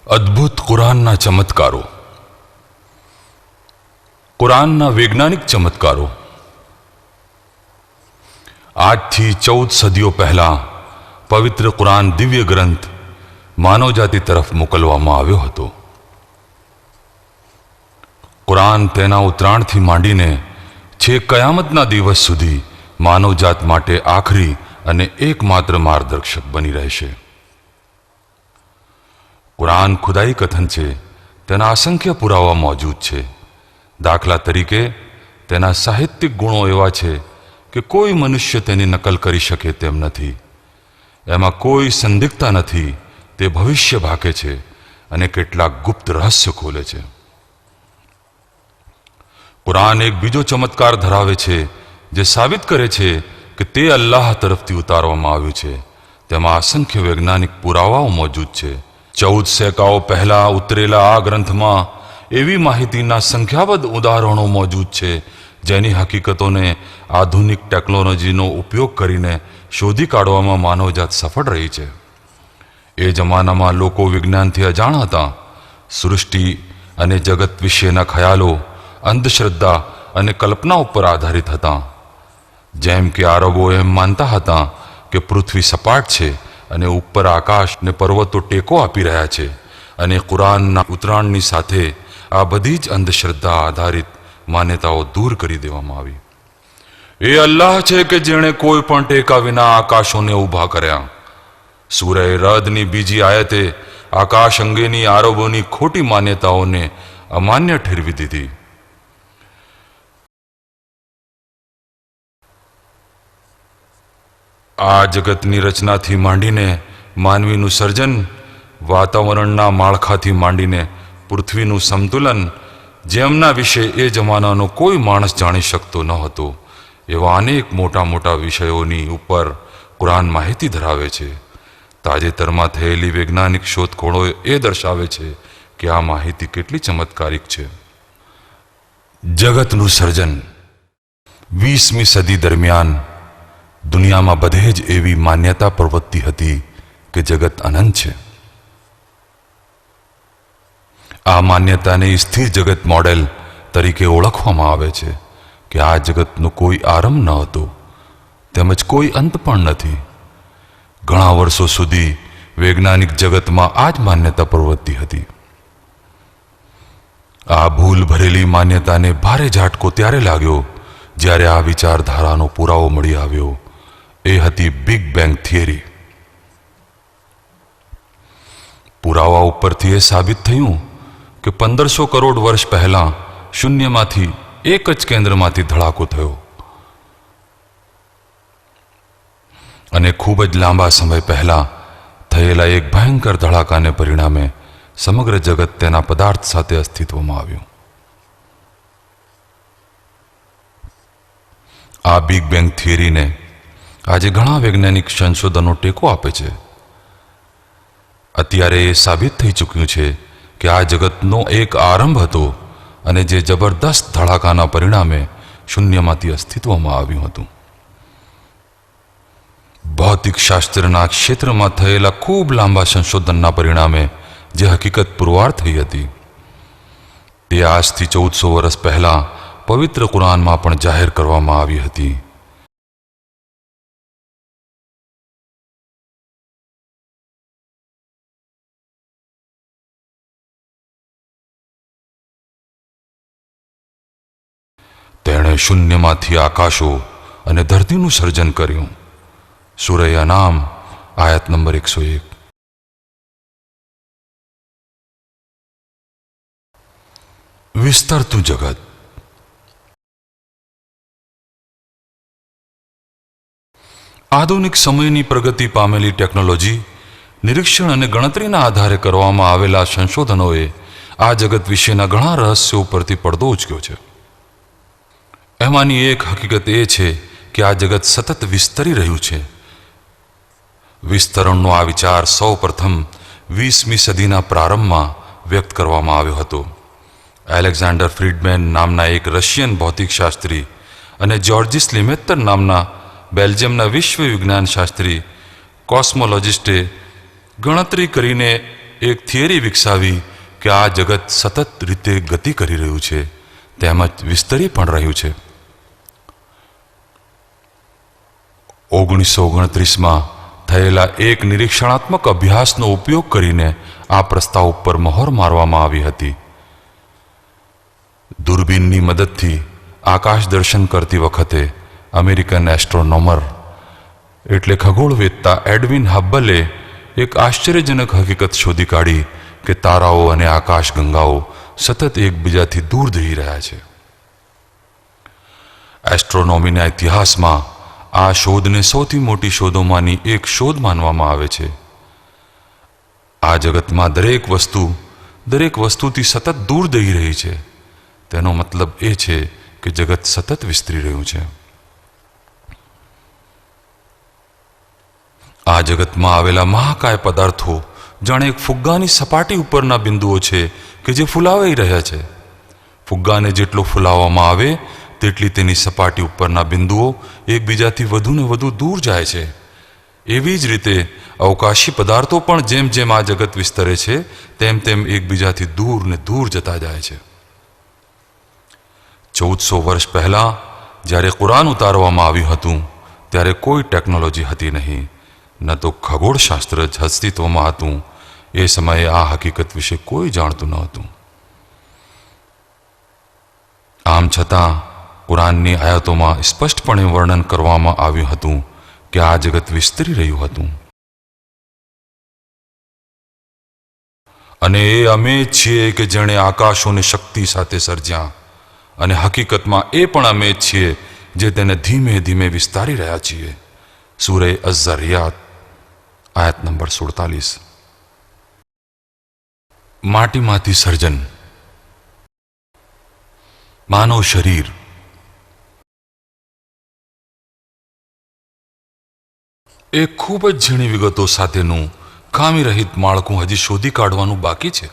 અદ્ભુત કુરાનના ચમત્કારો, કુરાનના વૈજ્ઞાનિક ચમત્કારો। આજથી 14 સદીઓ પહેલા પવિત્ર કુરાન દિવ્ય ગ્રંથ માનવજાતિ તરફ મોકલવામાં આવ્યો હતો। કુરાન તેના ઉતરાણથી માંડીને છેક કયામતના દિવસ સુધી માનવજાત માટે આખરી અને એકમાત્ર માર્ગદર્શક બની રહેશે। કુરાન ખુદાઈ કથન છે, તેના અસંખ્ય પુરાવા મોજૂદ છે। દાખલા તરીકે તેના સાહિત્યિક ગુણો એવા છે કે કોઈ મનુષ્ય તેની નકલ કરી શકે તેમ નથી। એમાં કોઈ સંદિગ્ધતા નથી, તે ભવિષ્ય ભાકે છે અને કેટલાક ગુપ્ત રહસ્ય ખોલે છે। કુરાન એક બીજો ચમત્કાર ધરાવે છે જે સાબિત કરે છે કે તે અલ્લાહ તરફથી ઉતારવામાં આવ્યું છે। તેમાં અસંખ્ય વૈજ્ઞાનિક પુરાવાઓ મોજૂદ છે। 14 સેકાઓ પહેલા ઉતરેલા આ ગ્રંથમાં એવી માહિતીના સંખ્યાબંધ ઉદાહરણો મોજૂદ છે જેની હકીકતોને આધુનિક ટેકનોલોજીનો ઉપયોગ કરીને શોધી કાઢવામાં માનવજાત સફળ રહી છે। એ જમાનામાં લોકો વિજ્ઞાનથી અજાણ હતા। સૃષ્ટિ અને જગત વિશેના ખ્યાલો અંધશ્રદ્ધા અને કલ્પના ઉપર આધારિત હતા। જેમ કે આરબો એમ માનતા હતા કે પૃથ્વી સપાટ છે અને ઉપર આકાશ ને પર્વતો ટેકો આપી રહ્યા છે, અને કુરાનના ઉતરાણની સાથે આ બધી જ અંધશ્રદ્ધા આધારિત માન્યતાઓ દૂર કરી દેવામાં આવી। એ અલ્લાહ છે કે જેણે કોઈ પણ ટેકા વિના આકાશોને ઊભા કર્યા। સૂરે રદની બીજી આયતે આકાશ અંગેની આરબોની ખોટી માન્યતાઓને અમાન્ય ઠેરવી દીધી। આ જગતની રચનાથી માંડીને માનવીનું સર્જન, વાતાવરણના માળખાથી માંડીને પૃથ્વીનું સંતુલન, જેમના વિશે એ જમાનાનો કોઈ માણસ જાણી શકતો ન હતો, એવા અનેક મોટા મોટા વિષયોની ઉપર કુરાન માહિતી ધરાવે છે। તાજેતરમાં થયેલી વૈજ્ઞાનિક શોધખોળો એ દર્શાવે છે કે આ માહિતી કેટલી ચમત્કારિક છે। જગતનું સર્જન 20મી સદી દરમિયાન દુનિયામાં બધે જ એવી માન્યતા પ્રવર્તી હતી કે જગત અનંત છે। આ માન્યતાને સ્થિર જગત મોડેલ તરીકે ઓળખવામાં આવે છે કે આ જગતનો કોઈ આરંભ ન હતો તેમજ કોઈ અંત પણ નથી। ઘણા વર્ષો સુધી વૈજ્ઞાનિક જગતમાં આ જ માન્યતા પ્રવર્તી હતી। આ ભૂલ ભરેલી માન્યતાને ભારે ઝાટકો ત્યારે લાગ્યો જ્યારે આ વિચારધારાનો પુરાવો મળી આવ્યો। એ હતી બિગ બેંગ થિયરી। પુરાવા ઉપરથી એ સાબિત થયું કે 1500 કરોડ વર્ષ પહેલા શૂન્યમાંથી એક જ કેન્દ્રમાંથી ધડાકો થયો અને ખૂબ જ લાંબા સમય પહેલા થયેલા એક ભયંકર ધડાકાને પરિણામે સમગ્ર જગત તેના પદાર્થ સાથે અસ્તિત્વમાં આવ્યું। આ બિગ બેંગ થિયરીને આજે ઘણા વૈજ્ઞાનિક સંશોધનો ટેકો આપે છે। અત્યારે એ સાબિત થઈ ચૂક્યું છે કે આ જગતનો એક આરંભ હતો અને જે જબરદસ્ત ધડાકાના પરિણામે શૂન્યમાંથી અસ્તિત્વમાં આવ્યું હતું। ભૌતિક શાસ્ત્રના ક્ષેત્રમાં થયેલા ખૂબ લાંબા સંશોધનના પરિણામે જે હકીકત પુરવાર થઈ હતી તે આજથી 1400 વર્ષ પહેલા પવિત્ર કુરાનમાં પણ જાહેર કરવામાં આવી હતી। તેણે શૂન્યમાંથી આકાશો અને ધરતીનું સર્જન કર્યું। સૂરે અનામ આયત નંબર 101। વિસ્તરતું જગત। આધુનિક સમયની પ્રગતિ પામેલી ટેકનોલોજી, નિરીક્ષણ અને ગણતરીના આધારે કરવામાં આવેલા સંશોધનોએ આ જગત વિશેના ઘણા રહસ્યો પરથી પડદો ઉચક્યો છે। એમાંની એક હકીકત એ છે કે આ જગત સતત વિસ્તરી રહ્યું છે। વિસ્તરણનો આ વિચાર સૌ પ્રથમ 20મી સદીના પ્રારંભમાં વ્યક્ત કરવામાં આવ્યો હતો। એલેક્ઝાન્ડર ફ્રીડમેન નામના એક રશિયન ભૌતિકશાસ્ત્રી અને જ્યોર્જીસ લિમેત્તર નામના બેલ્જિયમના વિશ્વ વિજ્ઞાન શાસ્ત્રી કોસ્મોલોજિસ્ટે ગણતરી કરીને એક થિયરી વિકસાવી કે આ જગત સતત રીતે ગતિ કરી રહ્યું છે તેમજ વિસ્તરી પણ રહ્યું છે. 1929માં થયેલા એક નિરીક્ષણાત્મક અભ્યાસનો ઉપયોગ કરીને આ પ્રસ્તાવ ઉપર મહોર મારવામાં આવી હતી. દૂરબીનની મદદથી આકાશ દર્શન કરતી વખતે અમેરિકન એસ્ટ્રોનોમર એટલે ખગોળવેત્તા એડવિન હબ્બલે એક આશ્ચર્યજનક હકીકત શોધી કાઢી કે તારાઓ અને આકાશગંગાઓ સતત એકબીજાથી દૂર જઈ રહ્યા છે. એસ્ટ્રોનોમીના ઇતિહાસમાં આ શોધને સૌથી મોટી શોધોમાંની એક શોધ માનવામાં આવે છે. આ જગતમાં દરેક વસ્તુથી સતત દૂર જઈ રહી છે. તેનો મતલબ એ છે કે જગત સતત વિસ્તરી રહ્યું છે. આ જગતમાં આવેલા મહાકાય પદાર્થો જાણે એક ફુગ્ગાની સપાટી ઉપરના બિંદુઓ છે કે જે ફૂલાવાઈ રહ્યા છે. ફુગ્ગાને જેટલો ફૂલાવવામાં આવે તેટલી તેની સપાટી ઉપરના બિંદુઓ એકબીજાથી વધુ ને વધુ દૂર જાય છે. એવી જ રીતે અવકાશી પદાર્થો પણ જેમ જેમ આ જગત વિસ્તરે છે તેમ તેમ એકબીજાથી દૂર ને દૂર જતા જાય છે. 1400 વર્ષ પહેલા જ્યારે કુરાન ઉતારવામાં આવ્યું હતું ત્યારે કોઈ ટેકનોલોજી હતી નહીં, ન તો ખગોળશાસ્ત્ર જ અસ્તિત્વમાં હતું. એ સમયે આ હકીકત વિશે કોઈ જાણતું ન હતું. આમ છતાં કુરાનની આયતોમાં સ્પષ્ટપણે વર્ણન કરવામાં આવ્યું હતું કે આ જગત વિસ્તરી રહ્યું હતું. અને એ અમે જ છીએ કે જેણે આકાશોને શક્તિ સાથે સર્જ્યા, અને હકીકતમાં એ પણ અમે જ છીએ જે તેને ધીમે ધીમે વિસ્તારી રહ્યા છીએ. સૂરે અઝ્ઝારિયાત આયત નંબર 47. માટીમાંથી સર્જન. માનવ શરીર એ ખૂબ જ ઝીણી વિગતો સાથેનું ખામી રહિત માળખું હજી શોધી કાઢવાનું બાકી છે.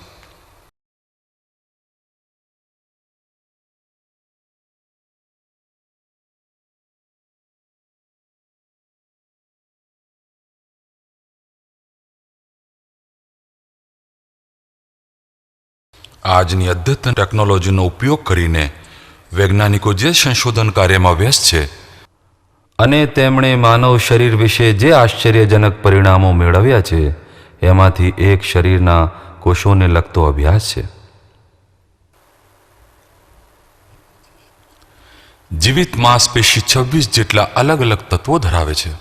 આજની અદ્યતન ટેકનોલોજીનો ઉપયોગ કરીને વૈજ્ઞાનિકો જે સંશોધન કાર્યમાં વ્યસ્ત છે અને તેમણે માનવ શરીર વિશે જે આશ્ચર્યજનક પરિણામો મેળવ્યા છે એમાંથી એક શરીરના કોષોને લગતો અભ્યાસ છે. જીવિત માંસપેશી 26 જેટલા અલગ અલગ તત્વો ધરાવે છે.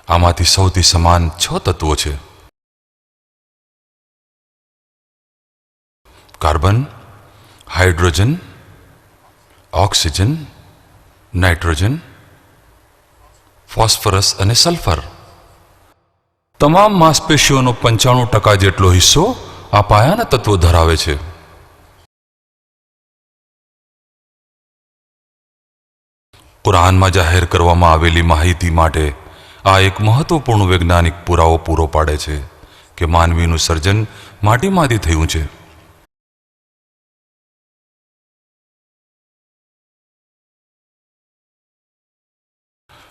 આમાંથી સૌથી સમાન 6 તત્વો છે: carbon, hydrogen, oxygen, nitrogen, phosphorus અને સલ્ફર. તમામ માંસપેશીઓનો 95% જેટલો હિસ્સો આ પાયાના તત્વો ધરાવે છે. કુરાનમાં જાહેર કરવામાં આવેલી માહિતી માટે આ એક મહત્વપૂર્ણ વૈજ્ઞાનિક પુરાવો પૂરો પાડે છે કે માનવીનું સર્જન માટીમાંથી થયું છે.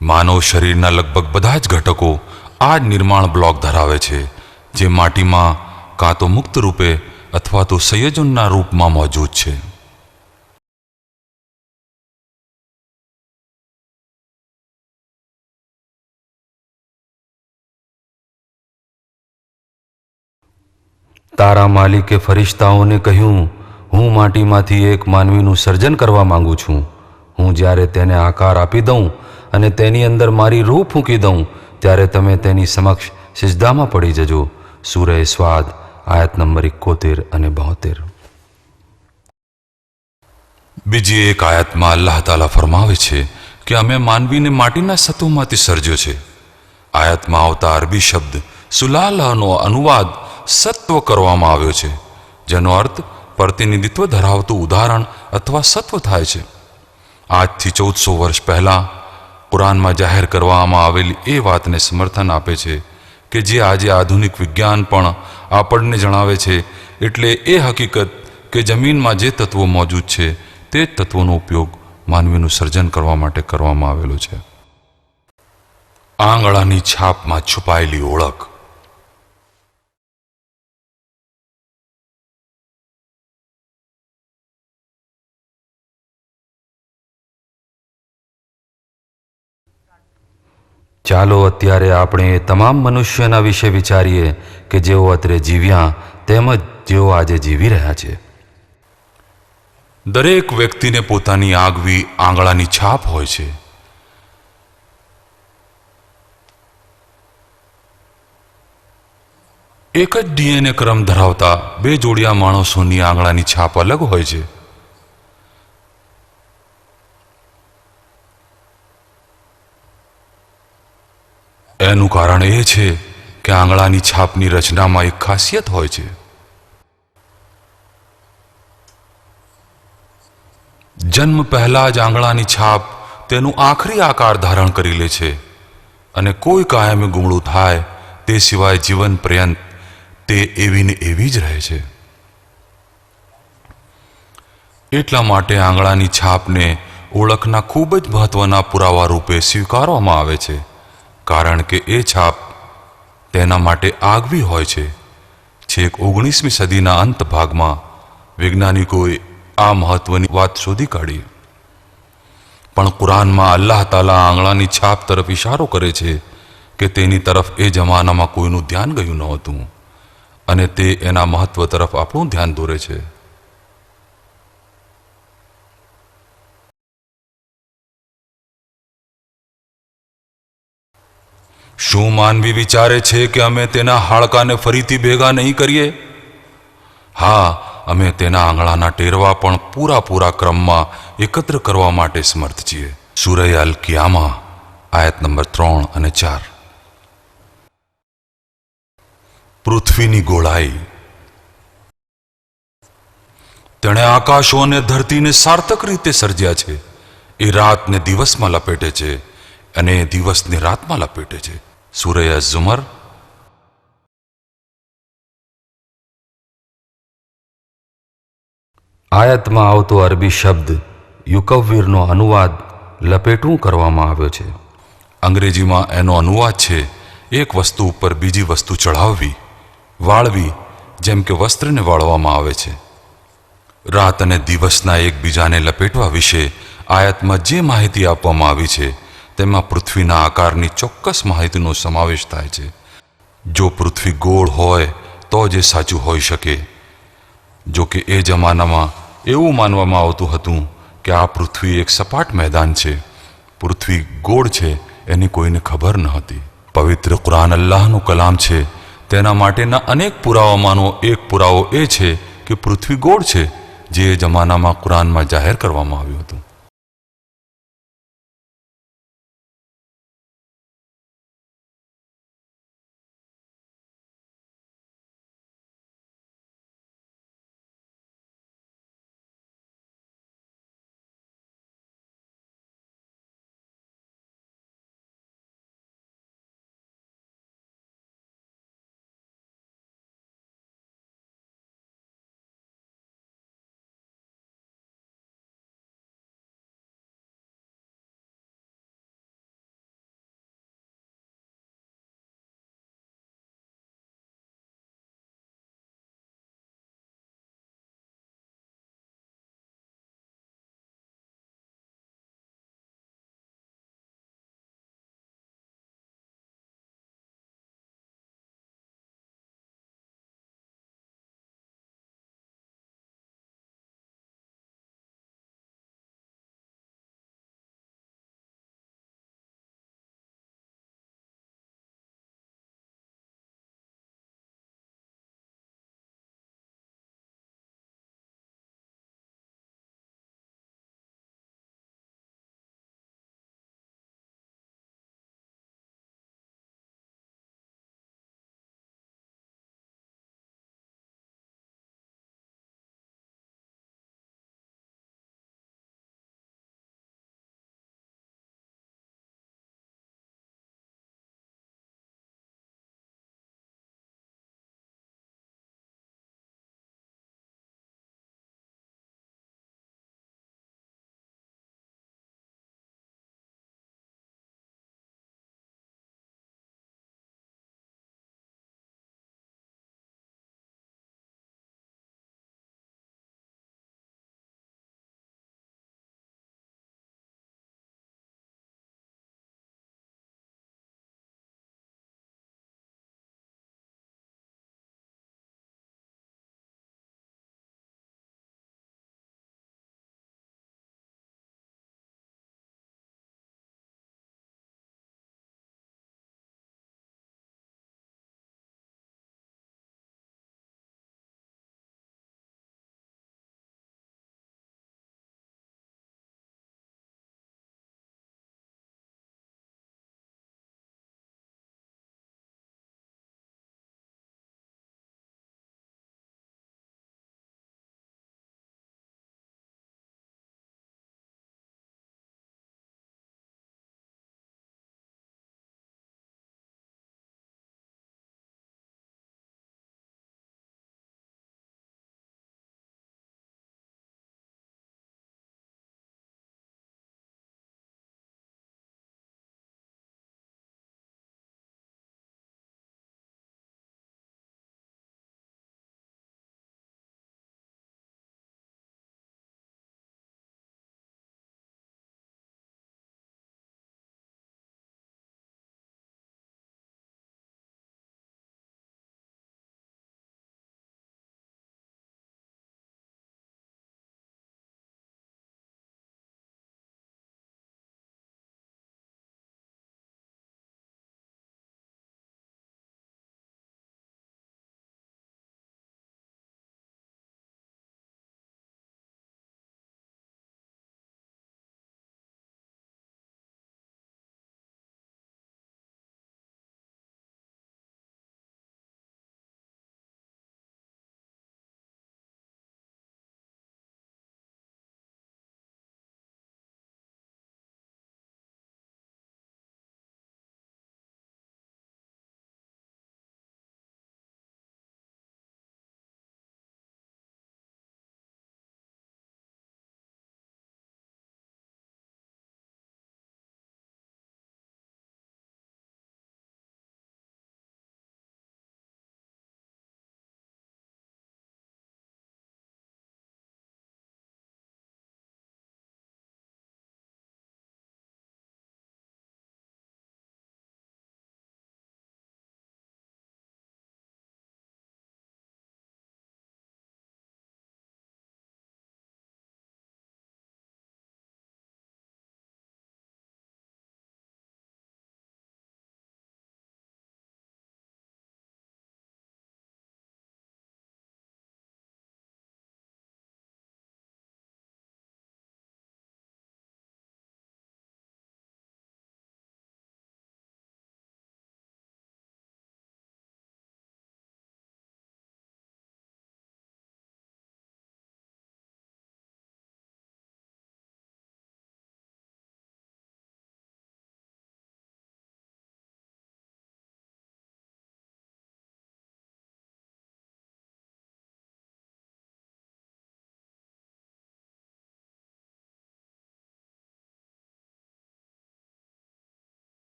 માનવ શરીરના લગભગ બધા જ ઘટકો આ જ નિર્માણ બ્લોક ધરાવે છે, જે માટીમાં કાં તો મુક્ત રૂપે અથવા તો સંયોજનના રૂપમાં મોજૂદ છે. તારા માલિકે ફરિશ્તાઓને કહ્યું, હું માટીમાંથી એક માનવીનું સર્જન કરવા માંગુ છું. હું જ્યારે તેને આકાર આપી દઉં અને તેની અંદર મારી રૂહ ફૂંકી દઉં ત્યારે તમે તેની સમક્ષ સિજદામાં પડી જજો. સૂરે સ્વાદ આયત નંબર 71 અને 72. બીજી એક આયતમાં અલ્લાહ તાલા ફરમાવે છે કે અમે માનવીને માટીના સત્વમાંથી સર્જ્યો છે. આયતમાં આવતા અરબી શબ્દ સુલાલાનો અનુવાદ સત્વ કરવામાં આવ્યો છે, જેનો અર્થ પ્રતિનિધિત્વ ધરાવતું ઉદાહરણ અથવા સત્વ થાય છે. આજથી 1400 વર્ષ પહેલા કુરાનમાં જાહેર કરવામાં આવેલી એ વાતને સમર્થન આપે છે કે જે આજે આધુનિક વિજ્ઞાન પણ આપણને જણાવે છે. એટલે એ હકીકત કે જમીનમાં જે તત્વો મોજૂદ છે તે જ તત્વોનો ઉપયોગ માનવીનું સર્જન કરવા માટે કરવામાં આવેલો છે. આંગળાની છાપમાં છુપાયેલી ઓળખ. ચાલો અત્યારે આપણે એ તમામ મનુષ્યના વિશે વિચારીએ કે જેઓ અત્રે જીવ્યા તેમજ જેઓ આજે જીવી રહ્યા છે. દરેક વ્યક્તિને પોતાની આગવી આંગળાની છાપ હોય છે. એક જ ડીએનએ ક્રમ ધરાવતા બે જોડિયા માણસોની આંગળાની છાપ અલગ હોય છે. એનું કારણ એ છે કે આંગળાની છાપની રચનામાં એક ખાસિયત હોય છે. જન્મ પહેલા જ આંગળાની છાપ તેનું આખરી આકાર ધારણ કરી લે છે અને કોઈ કાયમી ગુમડું થાય તે સિવાય જીવન પર્યંત તે એવી ને એવી જ રહે છે. એટલા માટે આંગળાની છાપને ઓળખના ખૂબ જ મહત્વના પુરાવા રૂપે સ્વીકારવામાં આવે છે, કારણ કે એ છાપ તેના માટે આગવી હોય છે. છેક 19મી સદીના અંત ભાગમાં વૈજ્ઞાનિકોએ આ મહત્વની વાત શોધી કાઢી. પણ કુરાનમાં અલ્લાહ તાલા આંગળાની છાપ તરફ ઇશારો કરે છે કે તેની તરફ એ જમાનામાં કોઈનું ધ્યાન ગયું નહોતું અને તે એના મહત્વ તરફ આપણું ધ્યાન દોરે છે. શું માનવી વિચારે છે કે અમે તેના હાડકાને ફરીથી ભેગા નહીં કરીએ? હા, અમે તેના આંગળાના ટેરવા પણ પૂરા ક્રમમાં એકત્ર કરવા માટે સમર્થ છીએ. સૂરહ અલ કિયામા આયત નંબર 3 અને 4. પૃથ્વીની ગોળાઈ. તેણે આકાશો અને ધરતીને સાર્થક રીતે સર્જ્યા છે. એ રાતને દિવસમાં લપેટે છે અને દિવસને રાતમાં લપેટે છે. સૂરહ અઝ-ઝુમર આયતમાં આવતો અરબી શબ્દ યુકવ્વિરનો અનુવાદ લપેટવું કરવામાં આવ્યો છે. અંગ્રેજીમાં એનો અનુવાદ છે એક વસ્તુ ઉપર બીજી વસ્તુ ચઢાવવી, વાળવી, જેમ કે વસ્ત્રને વાળવામાં આવે છે. રાત અને દિવસના એકબીજાને લપેટવા વિશે આયતમાં જે માહિતી આપવામાં આવી છે તેમાં પૃથ્વીના આકારની ચોક્કસ માહિતીનો સમાવેશ થાય છે. જો પૃથ્વી ગોળ હોય તો જ એ સાચું હોઈ શકે. જો કે એ જમાનામાં એવું માનવામાં આવતું હતું કે આ પૃથ્વી એક સપાટ મેદાન છે. પૃથ્વી ગોળ છે એની કોઈને ખબર ન હતી. પવિત્ર કુરાન અલ્લાહનું કલામ છે. તેના માટેના અનેક પુરાવામાંનો એક પુરાવો એ છે કે પૃથ્વી ગોળ છે, જે જમાનામાં કુરાનમાં જાહેર કરવામાં આવ્યું હતું.